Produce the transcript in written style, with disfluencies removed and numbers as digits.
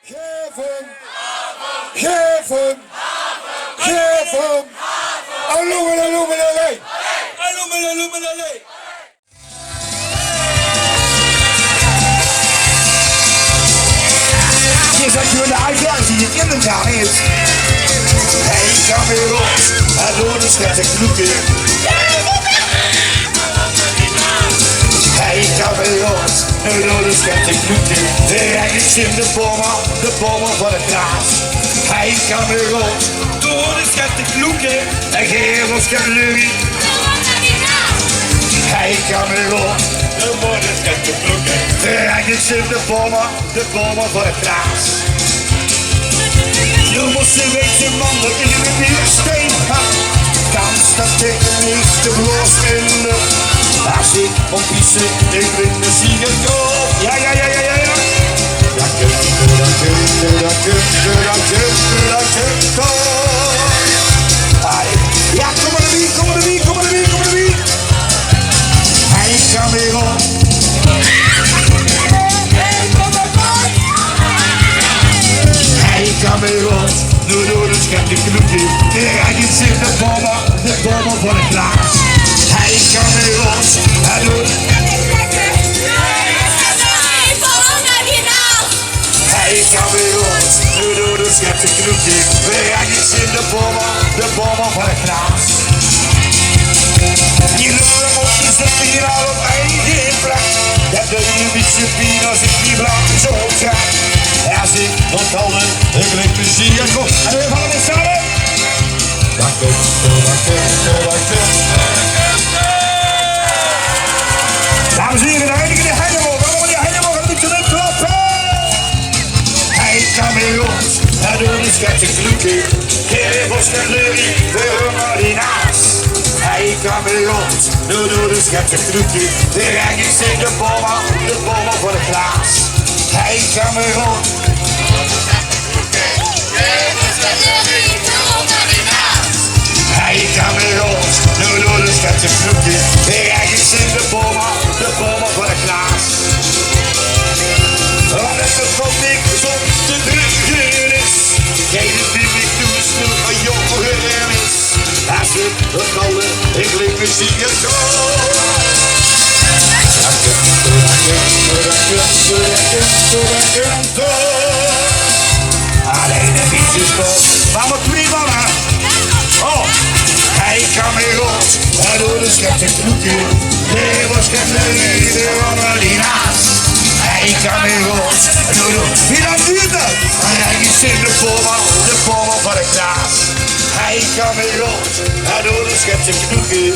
Geef hem! Geef hem! Geef hem! Alloemelaloemelalei! Alloemelaloemelalei! Je zat je in de uitdaging die je kindertaal is. Hij kan weer rond, en door de schat en knoeken. Hij kan weer rond, en door de schat en knoeken. Hij is in de bommen van het gras. Hij kan weer rond, door de schat en knoeken. En geef ons kamelurie. Hij kan weer rond, door de schat en knoeken. Hij is in de bommen van het gras. Je moest je weten man, dat je me weer steen had. Kans dat ik de meeste bloos in de. Als ik op pissen, ik ben de ziekenkoop. Ja. Ja, kom maar de wie. Hij kan weer op. Hij kan weer rond, nu door de schat en knoeken. Hij is in de bommen van het glas. Hij kan weer rond, hij doet. Hij kan weer rond, nu door de schat en knoeken. Hij is in de bommen van het glas. Die lullen moeten zitten hier al op eigen plek. Dat doe je niet zo fijn als ik die blauw zo ga. Als ik wat kalder, ik weet plezier, kom. En we gaan weer samen. Dames en heren, de heilige Heidemoog. Allemaal die Heidemoog een beetje klappen. Hij kan weer rond, hij doet de schat en knoeken. Geef ons kamelurie, we horen die naast. Hij kan weer rond, nu door de schat en knoeken. De rijk is in de bommen voor het glas. Hij kan weer rond. Hij kan weer rond, nu door de schat en knoeken. De rijk is in de bommen voor het glas. Want het komt niks om te drukken is. Geen die ik doe, stil van jongen is. Als het wat kalder, ik leef muziek en zo. Alleen de fietsjes komt, maar wat prima maar. Oh, hij kan weer rond, hij doet de schat en knoeken. De was kamelurie, de honger die naast. Hij kan weer rond, wie dan duurt dat? Hij is in de bommen van het glas. Hij kan weer rond, hij doet de schat en knoeken.